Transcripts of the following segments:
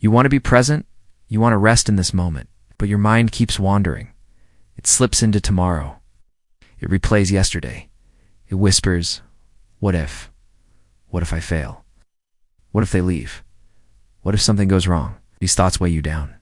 You want to be present, you want to rest in this moment, but your mind keeps wandering. It slips into tomorrow. It replays yesterday. It whispers, what if? What if I fail? What if they leave? What if something goes wrong? These thoughts weigh you down.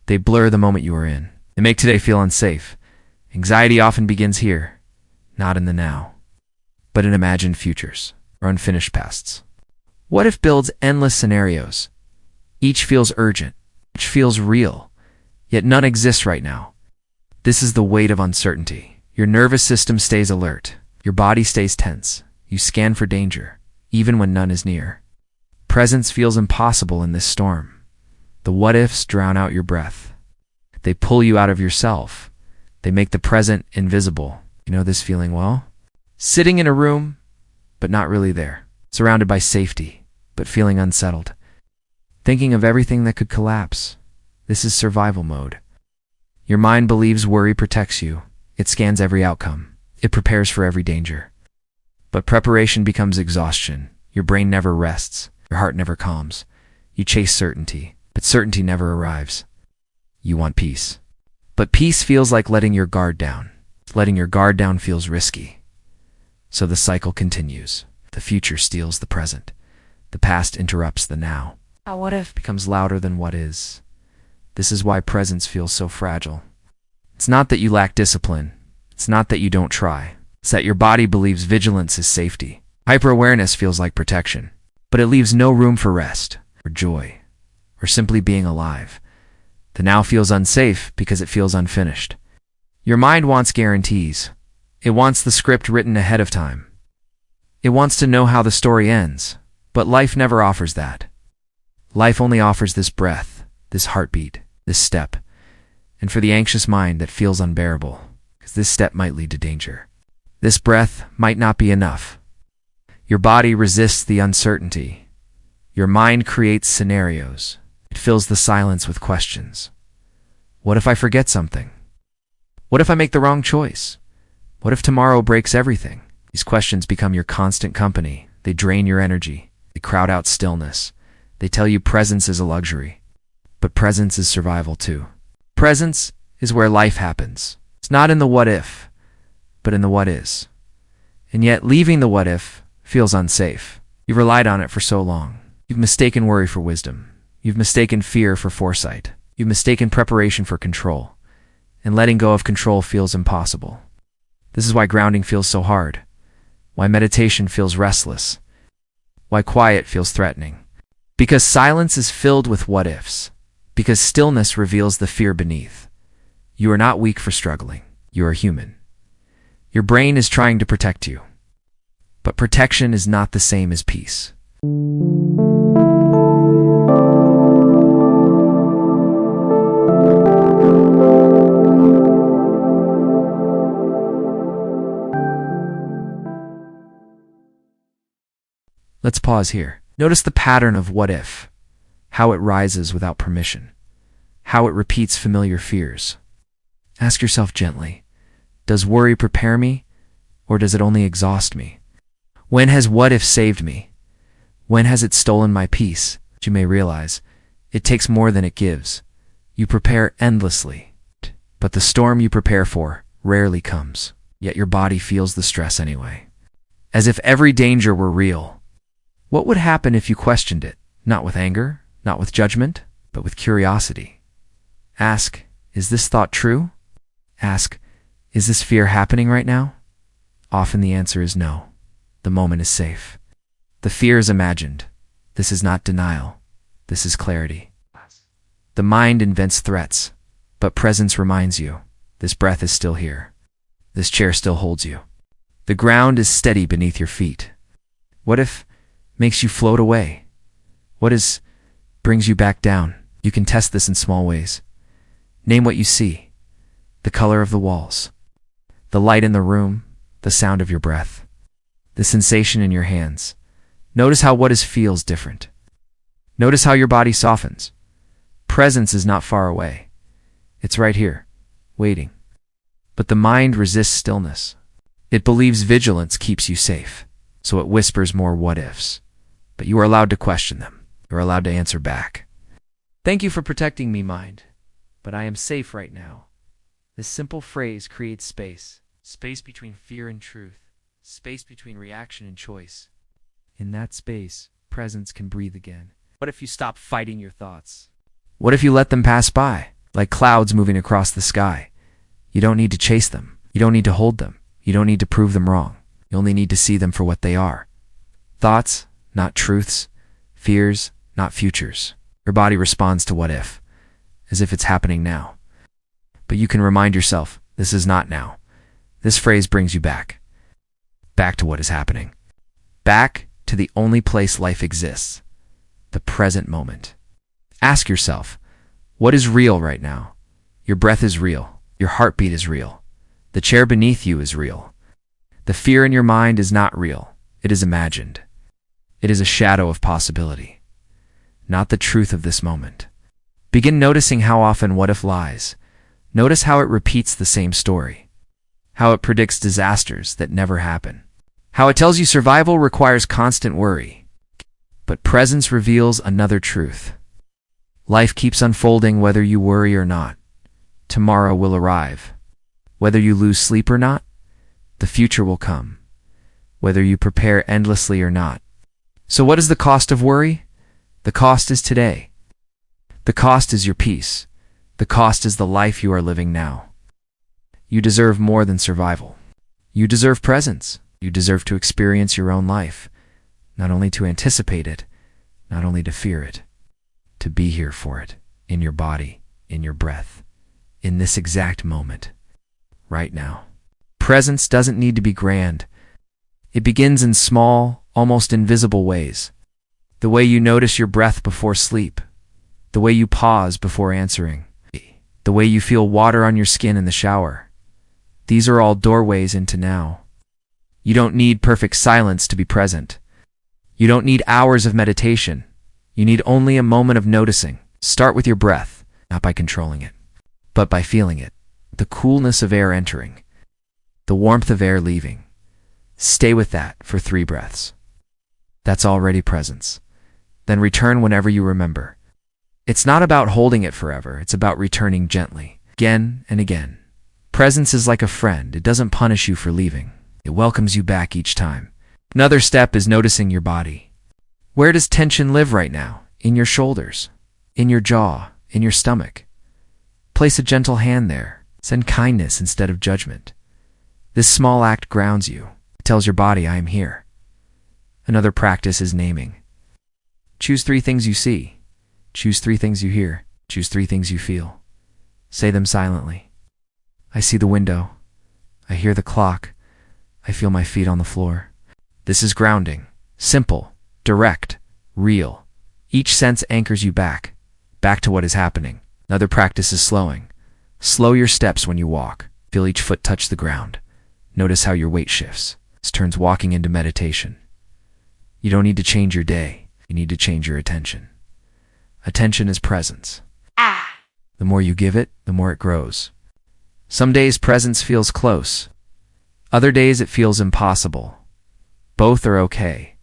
They blur the moment you are in. They make today feel unsafe. Anxiety often begins here, not in the now, but in imagined futures or unfinished pasts. What if builds endless scenarios? Each feels urgent, each feels real, yet none exists right now. This is the weight of uncertainty. Your nervous system stays alert. Your body stays tense. You scan for danger, even when none is near. Presence feels impossible in this storm. The what-ifs drown out your breath. They pull you out of yourself. They make the present invisible. You know this feeling well? Sitting in a room, but not really there. Surrounded by safety, but feeling unsettled. Thinking of everything that could collapse. This is survival mode. Your mind believes worry protects you. It scans every outcome. It prepares for every danger. But preparation becomes exhaustion. Your brain never rests. Your heart never calms. You chase certainty, but certainty never arrives. You want peace. But peace feels like letting your guard down. Letting your guard down feels risky. So the cycle continues. The future steals the present. The past interrupts the now. What if becomes louder than what is. This is why presence feels so fragile. It's not that you lack discipline. It's not that you don't try. It's that your body believes vigilance is safety. Hyper-awareness feels like protection, but it leaves no room for rest, or joy, or simply being alive. The now feels unsafe because it feels unfinished. Your mind wants guarantees. It wants the script written ahead of time. It wants to know how the story ends, but life never offers that. Life only offers this breath, this heartbeat, this step. And for the anxious mind, that feels unbearable, because this step might lead to danger. This breath might not be enough. Your body resists the uncertainty. Your mind creates scenarios. It fills the silence with questions. What if I forget something? What if I make the wrong choice? What if tomorrow breaks everything? These questions become your constant company. They drain your energy. They crowd out stillness. They tell you presence is a luxury. But presence is survival too. Presence is where life happens. It's not in the what if, but in the what is. And yet leaving the what if feels unsafe. You've relied on it for so long. You've mistaken worry for wisdom. You've mistaken fear for foresight. You've mistaken preparation for control. And letting go of control feels impossible. This is why grounding feels so hard. Why meditation feels restless. Why quiet feels threatening. Because silence is filled with what-ifs. Because stillness reveals the fear beneath. You are not weak for struggling. You are human. Your brain is trying to protect you. But protection is not the same as peace. Let's pause here. Notice the pattern of what if, how it rises without permission, how it repeats familiar fears. Ask yourself gently, does worry prepare me, or does it only exhaust me? When has what if saved me? When has it stolen my peace? You may realize, it takes more than it gives. You prepare endlessly, but the storm you prepare for rarely comes, yet your body feels the stress anyway. As if every danger were real. What would happen if you questioned it? Not with anger, not with judgment, but with curiosity. Ask, is this thought true? Ask, is this fear happening right now? Often the answer is no. The moment is safe. The fear is imagined. This is not denial. This is clarity. The mind invents threats, but presence reminds you, this breath is still here. This chair still holds you. The ground is steady beneath your feet. What if makes you float away? What is brings you back down? You can test this in small ways. Name what you see. The color of the walls. The light in the room. The sound of your breath. The sensation in your hands. Notice how what is feels different. Notice how your body softens. Presence is not far away. It's right here, waiting. But the mind resists stillness. It believes vigilance keeps you safe, so it whispers more what-ifs. But you are allowed to question them. You are allowed to answer back. Thank you for protecting me, mind, but I am safe right now. This simple phrase creates space. Space between fear and truth. Space between reaction and choice. In that space, presence can breathe again. What if you stop fighting your thoughts? What if you let them pass by, like clouds moving across the sky? You don't need to chase them. You don't need to hold them. You don't need to prove them wrong. You only need to see them for what they are. Thoughts, not truths. Fears, not futures. Your body responds to what if, as if it's happening now. But you can remind yourself, this is not now. This phrase brings you back. Back to what is happening. Back to the only place life exists. The present moment. Ask yourself, what is real right now? Your breath is real. Your heartbeat is real. The chair beneath you is real. The fear in your mind is not real. It is imagined. It is a shadow of possibility, not the truth of this moment. Begin noticing how often what if lies. Notice how it repeats the same story. How it predicts disasters that never happen. How it tells you survival requires constant worry. But presence reveals another truth. Life keeps unfolding whether you worry or not. Tomorrow will arrive. Whether you lose sleep or not, the future will come. Whether you prepare endlessly or not. So what is the cost of worry? The cost is today. The cost is your peace. The cost is the life you are living now. You deserve more than survival. You deserve presence. You deserve to experience your own life, not only to anticipate it, not only to fear it, to be here for it, in your body, in your breath, in this exact moment, right now. Presence doesn't need to be grand. It begins in small, almost invisible ways. The way you notice your breath before sleep, the way you pause before answering, the way you feel water on your skin in the shower. These are all doorways into now. You don't need perfect silence to be present. You don't need hours of meditation. You need only a moment of noticing. Start with your breath, not by controlling it, but by feeling it. The coolness of air entering, the warmth of air leaving. Stay with that for 3 breaths. That's already presence. Then return whenever you remember. It's not about holding it forever. It's about returning gently, again and again. Presence is like a friend. It doesn't punish you for leaving. It welcomes you back each time. Another step is noticing your body. Where does tension live right now? In your shoulders, in your jaw, in your stomach. Place a gentle hand there. Send kindness instead of judgment. This small act grounds you. It tells your body, I am here. Another practice is naming. Choose 3 things you see. Choose 3 things you hear. Choose 3 things you feel. Say them silently. I see the window. I hear the clock. I feel my feet on the floor. This is grounding. Simple, direct, real. Each sense anchors you back to what is happening. Another practice is slowing. Slow your steps when you walk. Feel each foot touch the ground. Notice how your weight shifts. This turns walking into meditation. You don't need to change your day. You need to change your attention. Attention is presence. The more you give it, the more it grows. Some days presence feels close. Other days it feels impossible. Both are okay.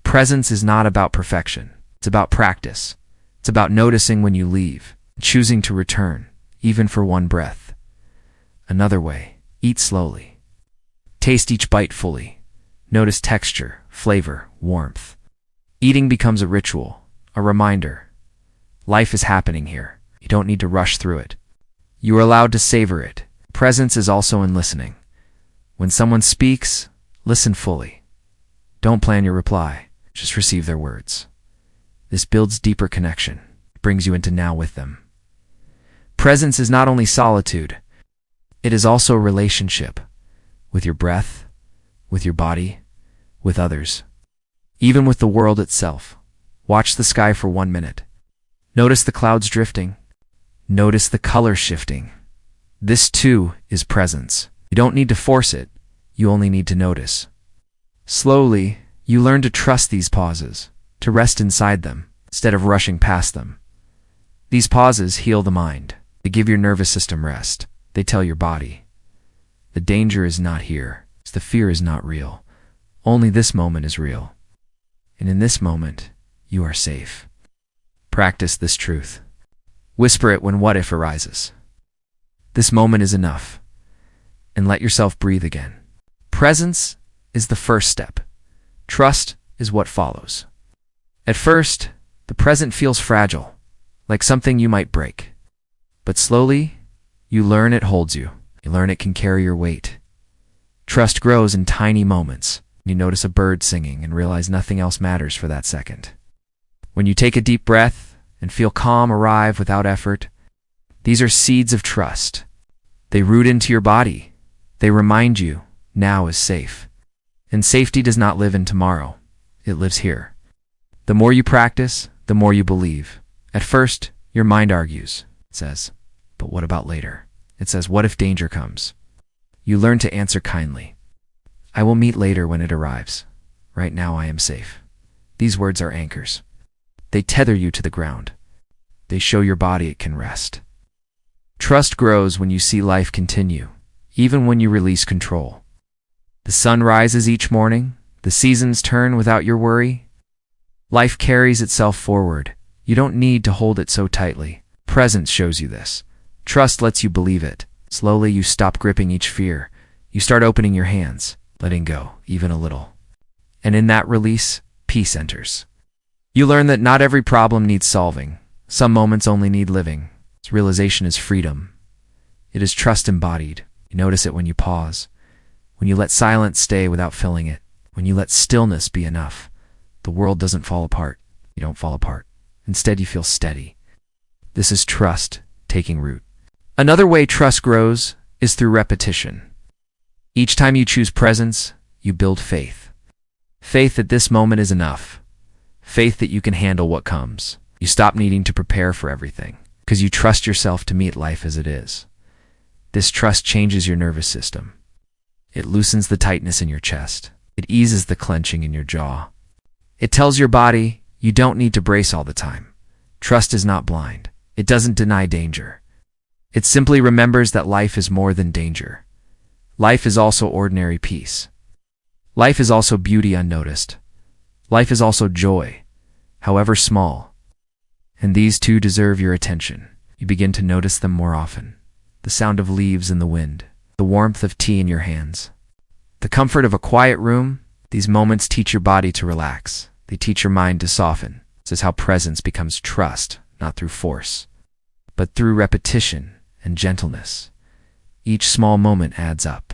Presence is not about perfection. It's about practice. It's about noticing when you leave, choosing to return, even for 1 breath. Another way, eat slowly. Taste each bite fully. Notice texture, flavor, warmth. Eating becomes a ritual, a reminder. Life is happening here. You don't need to rush through it. You are allowed to savor it. Presence is also in listening. When someone speaks, listen fully. Don't plan your reply. Just receive their words. This builds deeper connection. It brings you into now with them. Presence is not only solitude. It is also a relationship with your breath, with your body, with others, even with the world itself. Watch the sky for 1 minute. Notice the clouds drifting. Notice the color shifting. This too is presence. You don't need to force it. You only need to notice. Slowly, you learn to trust these pauses, to rest inside them, instead of rushing past them. These pauses heal the mind. They give your nervous system rest. They tell your body, the danger is not here. The fear is not real. Only this moment is real. And in this moment, you are safe. Practice this truth. Whisper it when what if arises. This moment is enough. And let yourself breathe again. Presence is the first step. Trust is what follows. At first, the present feels fragile, like something you might break. But slowly, you learn it holds you. You learn it can carry your weight. Trust grows in tiny moments. You notice a bird singing and realize nothing else matters for that second. When you take a deep breath and feel calm arrive without effort, these are seeds of trust. They root into your body. They remind you now is safe. And safety does not live in tomorrow. It lives here. The more you practice, the more you believe. At first, your mind argues. It says, but what about later? It says, what if danger comes? You learn to answer kindly. I will meet later when it arrives. Right now I am safe. These words are anchors. They tether you to the ground. They show your body it can rest. Trust grows when you see life continue, even when you release control. The sun rises each morning. The seasons turn without your worry. Life carries itself forward. You don't need to hold it so tightly. Presence shows you this. Trust lets you believe it. Slowly you stop gripping each fear. You start opening your hands, letting go, even a little. And in that release, peace enters. You learn that not every problem needs solving. Some moments only need living. This realization is freedom. It is trust embodied. You notice it when you pause, when you let silence stay without filling it, when you let stillness be enough. The world doesn't fall apart. You don't fall apart. Instead, you feel steady. This is trust taking root. Another way trust grows is through repetition. Each time you choose presence, you build faith. Faith that this moment is enough. Faith that you can handle what comes. You stop needing to prepare for everything because you trust yourself to meet life as it is. This trust changes your nervous system. It loosens the tightness in your chest. It eases the clenching in your jaw. It tells your body you don't need to brace all the time. Trust is not blind. It doesn't deny danger. It simply remembers that life is more than danger. Life is also ordinary peace. Life is also beauty unnoticed. Life is also joy, however small. And these two deserve your attention. You begin to notice them more often. The sound of leaves in the wind, the warmth of tea in your hands, the comfort of a quiet room. These moments teach your body to relax. They teach your mind to soften. This is how presence becomes trust, not through force, but through repetition and gentleness. Each small moment adds up.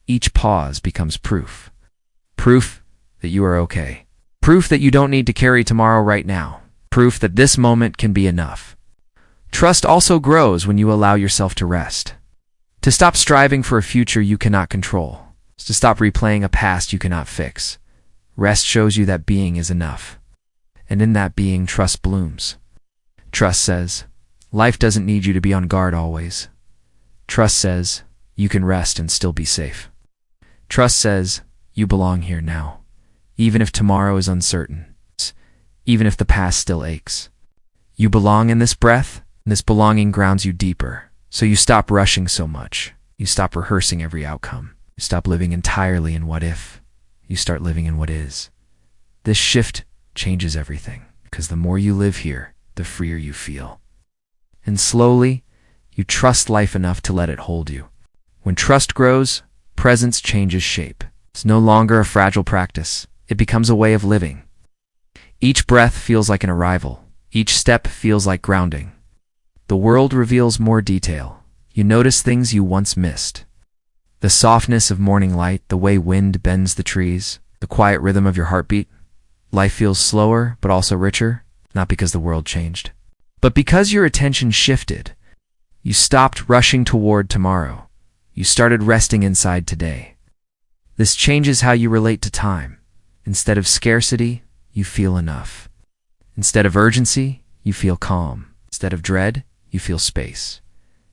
Each pause becomes proof. Proof that you are okay. Proof that you don't need to carry tomorrow right now. Proof that this moment can be enough. Trust also grows when you allow yourself to rest. To stop striving for a future you cannot control. To stop replaying a past you cannot fix. Rest shows you that being is enough. And in that being, trust blooms. Trust says, life doesn't need you to be on guard always. Trust says, you can rest and still be safe. Trust says, you belong here now, even if tomorrow is uncertain, even if the past still aches. You belong in this breath, and this belonging grounds you deeper. So you stop rushing so much. You stop rehearsing every outcome. You stop living entirely in what if. You start living in what is. This shift changes everything, because the more you live here, the freer you feel. And slowly, you trust life enough to let it hold you. When trust grows, presence changes shape. It's no longer a fragile practice. It becomes a way of living. Each breath feels like an arrival. Each step feels like grounding. The world reveals more detail. You notice things you once missed. The softness of morning light, the way wind bends the trees, the quiet rhythm of your heartbeat. Life feels slower, but also richer, not because the world changed, but because your attention shifted. You stopped rushing toward tomorrow. You started resting inside today. This changes how you relate to time. Instead of scarcity, you feel enough. Instead of urgency, you feel calm. Instead of dread, you feel space.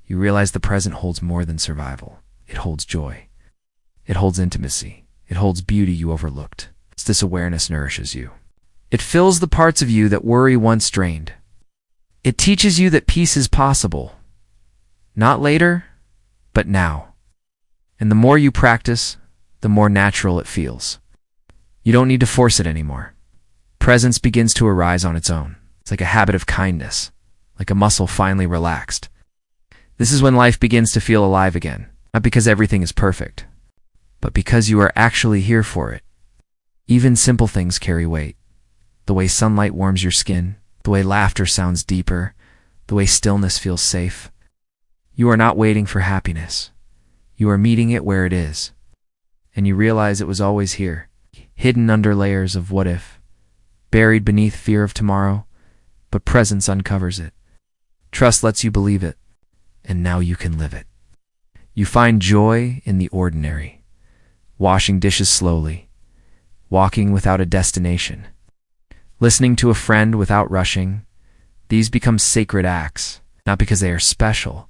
You realize the present holds more than survival. It holds joy. It holds intimacy. It holds beauty you overlooked. It's this awareness nourishes you. It fills the parts of you that worry once drained. It teaches you that peace is possible. Not later, but now. And the more you practice, the more natural it feels. You don't need to force it anymore. Presence begins to arise on its own. It's like a habit of kindness, like a muscle finally relaxed. This is when life begins to feel alive again, not because everything is perfect, but because you are actually here for it. Even simple things carry weight. The way sunlight warms your skin, the way laughter sounds deeper, the way stillness feels safe. You are not waiting for happiness. You are meeting it where it is. And you realize it was always here, hidden under layers of what if, buried beneath fear of tomorrow, but presence uncovers it. Trust lets you believe it, and now you can live it. You find joy in the ordinary, washing dishes slowly, walking without a destination, listening to a friend without rushing. These become sacred acts, not because they are special,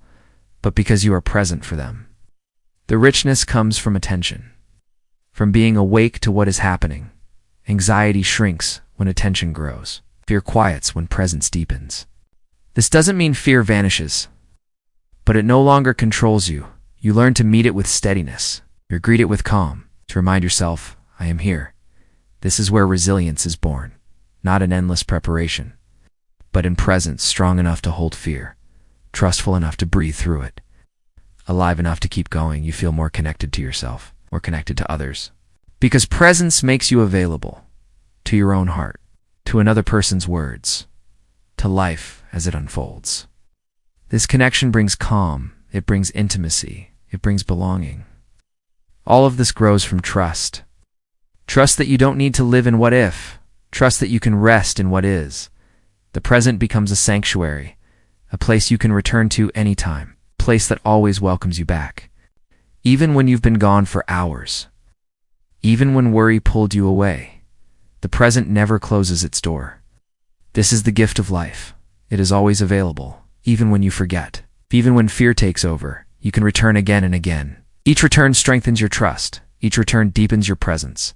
but because you are present for them. The richness comes from attention, from being awake to what is happening. Anxiety shrinks when attention grows. Fear quiets when presence deepens. This doesn't mean fear vanishes, but it no longer controls you. You learn to meet it with steadiness. You greet it with calm, to remind yourself, I am here. This is where resilience is born, not in endless preparation, but in presence strong enough to hold fear, trustful enough to breathe through it, alive enough to keep going. You feel more connected to yourself, more connected to others. Because presence makes you available to your own heart, to another person's words, to life as it unfolds. This connection brings calm, it brings intimacy, it brings belonging. All of this grows from trust. Trust that you don't need to live in what if. Trust that you can rest in what is. The present becomes a sanctuary, a place you can return to anytime, a place that always welcomes you back. Even when you've been gone for hours, even when worry pulled you away, the present never closes its door. This is the gift of life. It is always available, even when you forget. Even when fear takes over, you can return again and again. Each return strengthens your trust. Each return deepens your presence.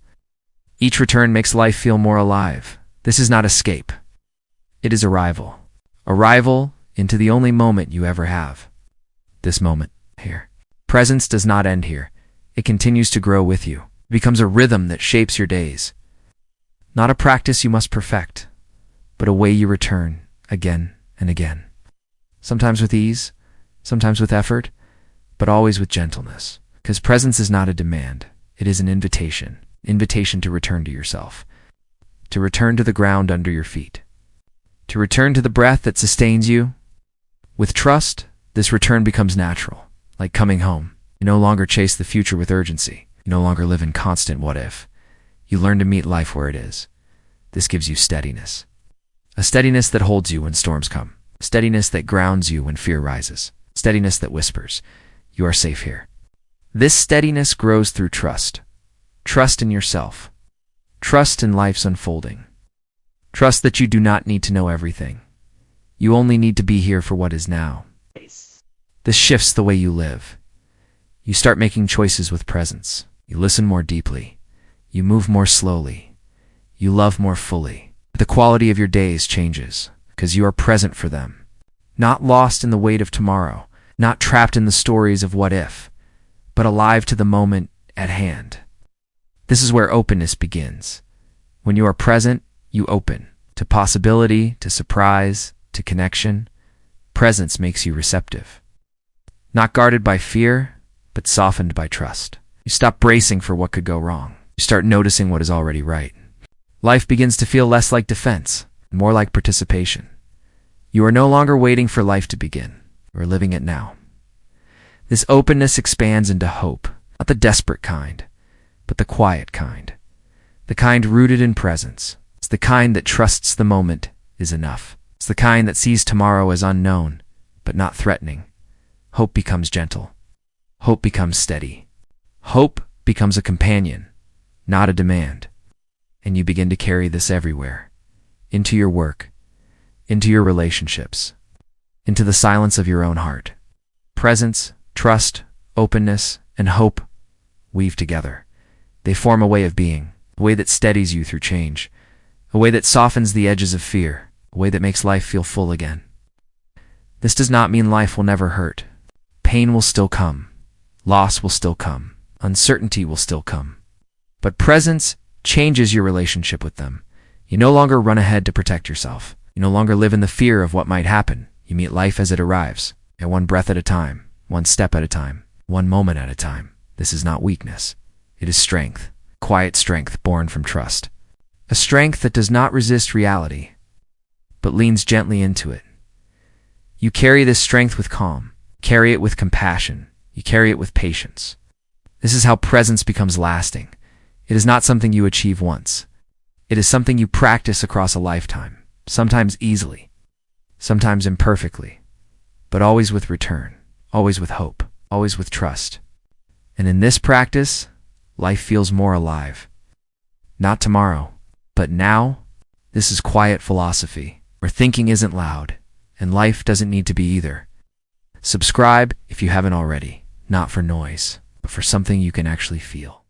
Each return makes life feel more alive. This is not escape. It is arrival. Arrival into the only moment you ever have. This moment, here. Presence does not end here. It continues to grow with you. It becomes a rhythm that shapes your days. Not a practice you must perfect, but a way you return again and again. Sometimes with ease, sometimes with effort, but always with gentleness. Because presence is not a demand. It is an invitation. Invitation to return to yourself. To return to the ground under your feet. To return to the breath that sustains you. With trust, this return becomes natural, like coming home. You no longer chase the future with urgency. You no longer live in constant what if. You learn to meet life where it is. This gives you steadiness. A steadiness that holds you when storms come. A steadiness that grounds you when fear rises. Steadiness that whispers, you are safe here. This steadiness grows through trust. Trust in yourself. Trust in life's unfolding. Trust that you do not need to know everything. You only need to be here for what is now. This shifts the way you live. You start making choices with presence. You listen more deeply. You move more slowly. You love more fully. The quality of your days changes because you are present for them. Not lost in the weight of tomorrow. Not trapped in the stories of what if, but alive to the moment at hand. This is where openness begins. When you are present, you open to possibility, to surprise, to connection. Presence makes you receptive. Not guarded by fear, but softened by trust. You stop bracing for what could go wrong. You start noticing what is already right. Life begins to feel less like defense, more like participation. You are no longer waiting for life to begin. You are living it now. This openness expands into hope, not the desperate kind, but the quiet kind. The kind rooted in presence. It's the kind that trusts the moment is enough. It's the kind that sees tomorrow as unknown, but not threatening. Hope becomes gentle. Hope becomes steady. Hope becomes a companion, not a demand. And you begin to carry this everywhere. Into your work, into your relationships, into the silence of your own heart. Presence, trust, openness, and hope weave together. They form a way of being, a way that steadies you through change, a way that softens the edges of fear, a way that makes life feel full again. This does not mean life will never hurt. Pain will still come. Loss will still come. Uncertainty will still come. But presence changes your relationship with them. You no longer run ahead to protect yourself. You no longer live in the fear of what might happen. You meet life as it arrives, and one breath at a time, one step at a time, one moment at a time. This is not weakness. It is strength, quiet strength born from trust. A strength that does not resist reality, but leans gently into it. You carry this strength with calm, carry it with compassion, you carry it with patience. This is how presence becomes lasting. It is not something you achieve once. It is something you practice across a lifetime, sometimes easily, sometimes imperfectly, but always with return, always with hope, always with trust. And in this practice, life feels more alive. Not tomorrow, but now. This is quiet philosophy, where thinking isn't loud, and life doesn't need to be either. Subscribe if you haven't already, not for noise, but for something you can actually feel.